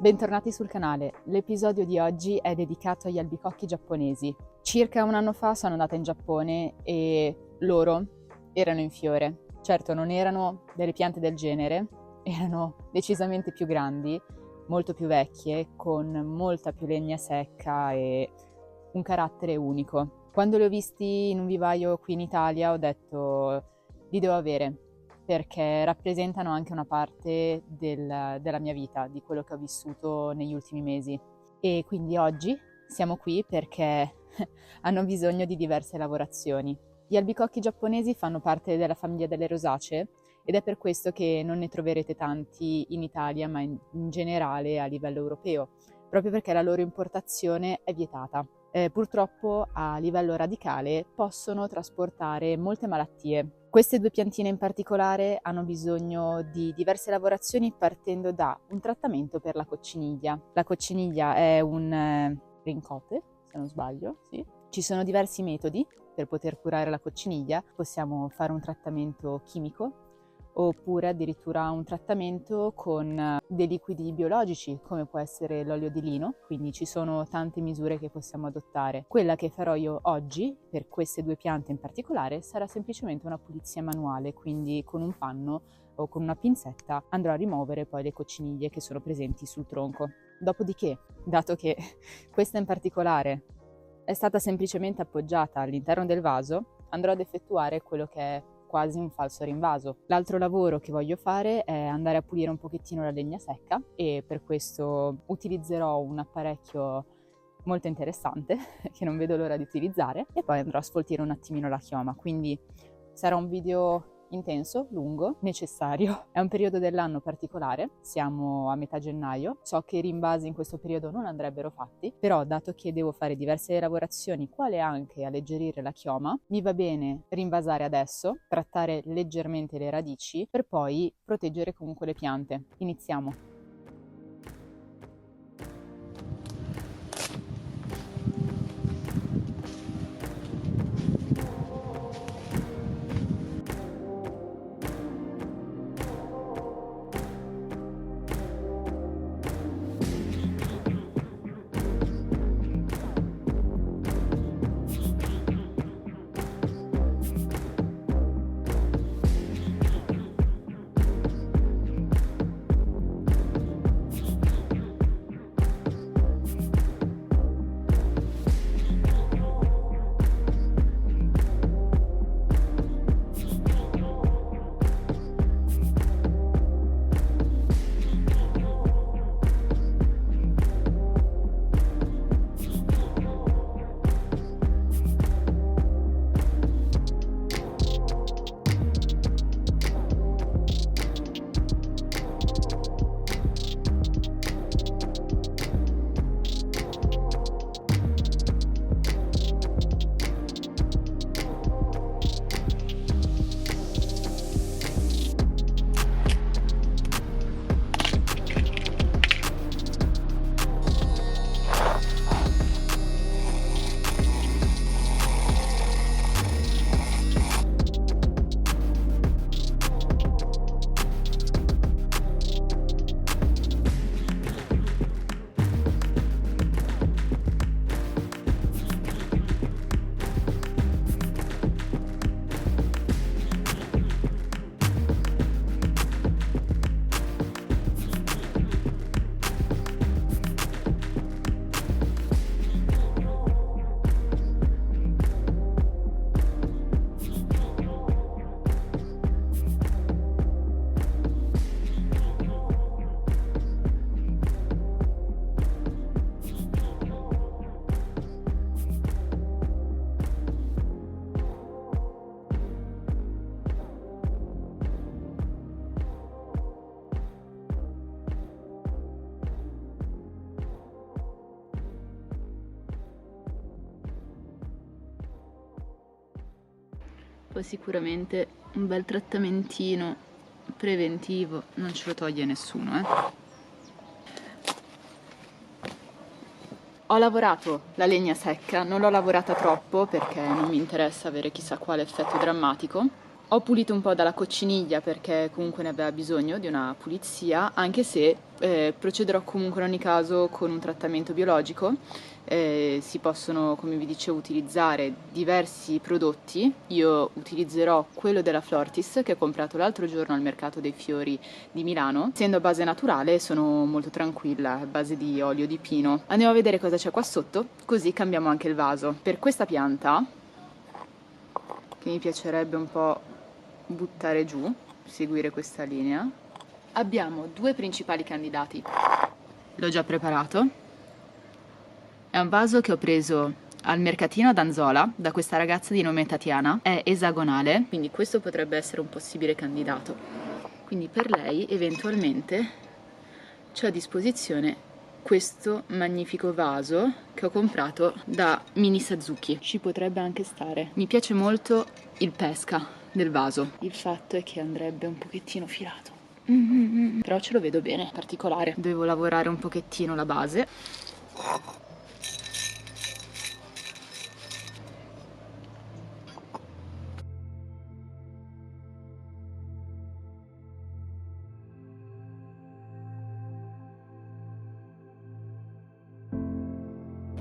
Bentornati sul canale. L'episodio di oggi è dedicato agli albicocchi giapponesi. Circa un anno fa sono andata in Giappone e loro erano in fiore. Certo, non erano delle piante del genere, erano decisamente più grandi, molto più vecchie, con molta più legna secca e un carattere unico. Quando li ho visti in un vivaio qui in Italia ho detto li devo avere, perché rappresentano anche una parte della mia vita, di quello che ho vissuto negli ultimi mesi. E quindi oggi siamo qui perché hanno bisogno di diverse lavorazioni. Gli albicocchi giapponesi fanno parte della famiglia delle rosacee ed è per questo che non ne troverete tanti in Italia, ma in generale a livello europeo, proprio perché la loro importazione è vietata. Purtroppo a livello radicale possono trasportare molte malattie. Queste due piantine in particolare hanno bisogno di diverse lavorazioni partendo da un trattamento per la cocciniglia. La cocciniglia è un rincote, se non sbaglio, sì. Ci sono diversi metodi per poter curare la cocciniglia. Possiamo fare un trattamento chimico oppure addirittura un trattamento con dei liquidi biologici come può essere l'olio di lino, quindi ci sono tante misure che possiamo adottare. Quella che farò io oggi per queste due piante in particolare sarà semplicemente una pulizia manuale, quindi con un panno o con una pinzetta andrò a rimuovere poi le cocciniglie che sono presenti sul tronco. Dopodiché, dato che questa in particolare è stata semplicemente appoggiata all'interno del vaso, andrò ad effettuare quello che è quasi un falso rinvaso. L'altro lavoro che voglio fare è andare a pulire un pochettino la legna secca e per questo utilizzerò un apparecchio molto interessante che non vedo l'ora di utilizzare e poi andrò a sfoltire un attimino la chioma, quindi sarà un video intenso, lungo, necessario. È un periodo dell'anno particolare, siamo a metà gennaio, so che i rinvasi in questo periodo non andrebbero fatti, però dato che devo fare diverse lavorazioni, quale anche alleggerire la chioma, mi va bene rinvasare adesso, trattare leggermente le radici per poi proteggere comunque le piante. Iniziamo. Poi sicuramente un bel trattamentino preventivo non ce lo toglie nessuno, Ho lavorato la legna secca, non l'ho lavorata troppo perché non mi interessa avere chissà quale effetto drammatico. Ho pulito un po' dalla cocciniglia perché comunque ne aveva bisogno di una pulizia, anche se procederò comunque in ogni caso con un trattamento biologico. Si possono, come vi dicevo, utilizzare diversi prodotti. Io utilizzerò quello della Flortis che ho comprato l'altro giorno al mercato dei fiori di Milano. Essendo a base naturale sono molto tranquilla, a base di olio di pino. Andiamo a vedere cosa c'è qua sotto, così cambiamo anche il vaso. Per questa pianta, che mi piacerebbe un po' buttare giù, seguire questa linea, abbiamo due principali candidati. L'ho già preparato. È un vaso che ho preso al mercatino ad Anzola da questa ragazza di nome Tatiana. È esagonale, quindi questo potrebbe essere un possibile candidato. Quindi per lei eventualmente c'è a disposizione questo magnifico vaso che ho comprato da Mini Sazuki. Ci potrebbe anche stare. Mi piace molto il pesca del vaso. Il fatto è che andrebbe un pochettino filato. Però ce lo vedo bene, particolare. Devo lavorare un pochettino la base.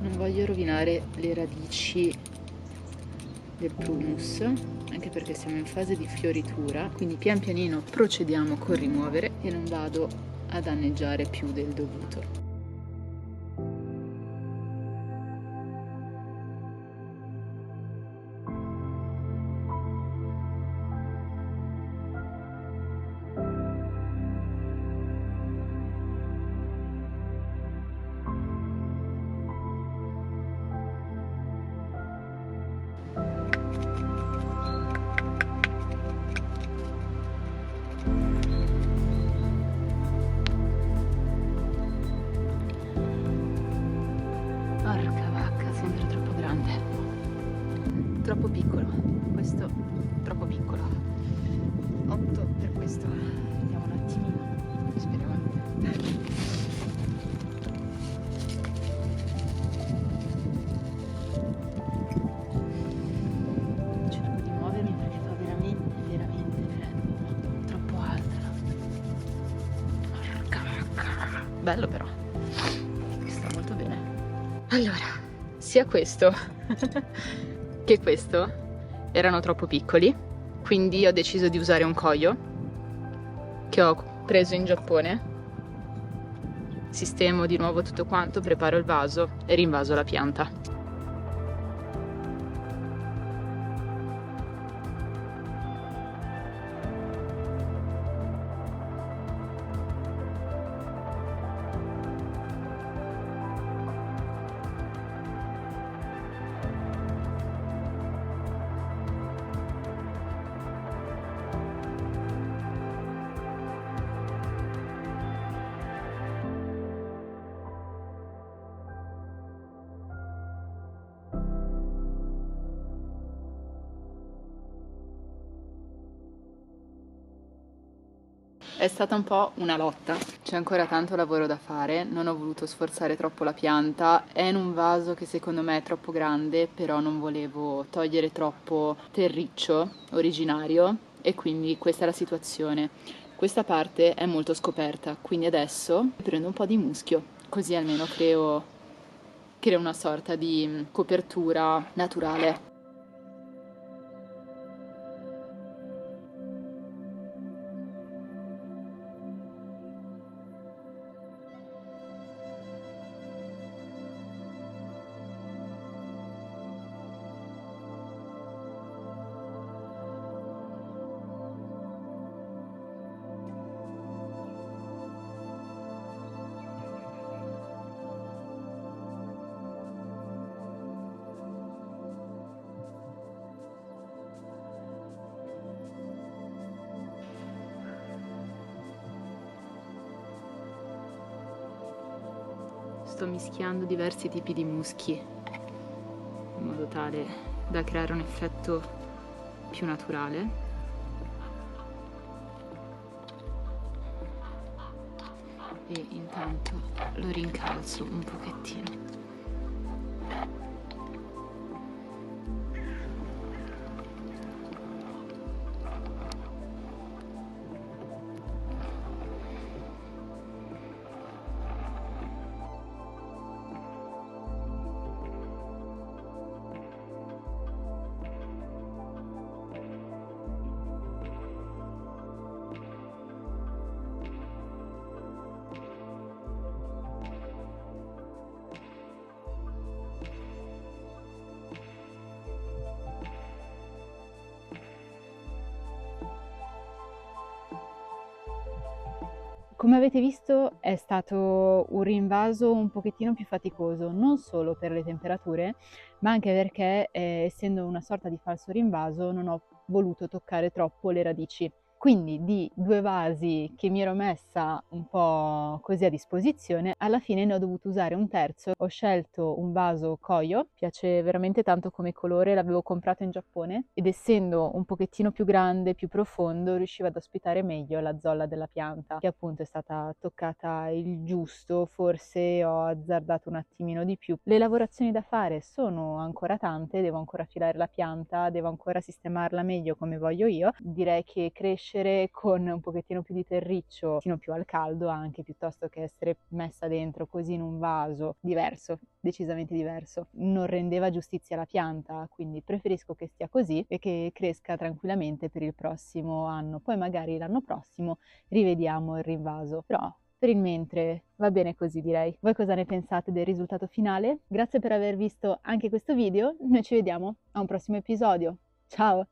Non voglio rovinare le radici del Prunus, anche perché siamo in fase di fioritura, quindi pian pianino procediamo col rimuovere e non vado a danneggiare più del dovuto. Porca vacca, sempre troppo grande. Troppo piccolo. Questo troppo piccolo. 8 per questo. Vediamo un attimino. Speriamo. Cerco di muovermi perché fa veramente freddo. Troppo alta. Porca vacca. Bello però. Sta molto bene. Allora, sia questo che questo erano troppo piccoli, quindi ho deciso di usare un Koyo che ho preso in Giappone. Sistemo di nuovo tutto quanto, preparo il vaso e rinvaso la pianta. È stata un po' una lotta, c'è ancora tanto lavoro da fare, non ho voluto sforzare troppo la pianta, è in un vaso che secondo me è troppo grande, però non volevo togliere troppo terriccio originario e quindi questa è la situazione. Questa parte è molto scoperta, quindi adesso prendo un po' di muschio, così almeno creo una sorta di copertura naturale. Sto mischiando diversi tipi di muschi in modo tale da creare un effetto più naturale. E intanto lo rincalzo un pochettino. Come avete visto è stato un rinvaso un pochettino più faticoso, non solo per le temperature, ma anche perché essendo una sorta di falso rinvaso non ho voluto toccare troppo le radici. Quindi di 2 vasi che mi ero messa un po' così a disposizione, alla fine ne ho dovuto usare un terzo. Ho scelto un vaso Koyo, piace veramente tanto come colore, l'avevo comprato in Giappone ed essendo un pochettino più grande, più profondo, riusciva ad ospitare meglio la zolla della pianta, che appunto è stata toccata il giusto, forse ho azzardato un attimino di più. Le lavorazioni da fare sono ancora tante, devo ancora filare la pianta, devo ancora sistemarla meglio come voglio io. Direi che crescere con un pochettino più di terriccio, un pochettino più al caldo anche, piuttosto che essere messa dentro così in un vaso diverso, decisamente diverso, non rendeva giustizia alla pianta, quindi preferisco che stia così e che cresca tranquillamente per il prossimo anno. Poi magari l'anno prossimo rivediamo il rinvaso, però per il mentre va bene così, direi. Voi cosa ne pensate del risultato finale? Grazie per aver visto anche questo video, noi ci vediamo a un prossimo episodio. Ciao!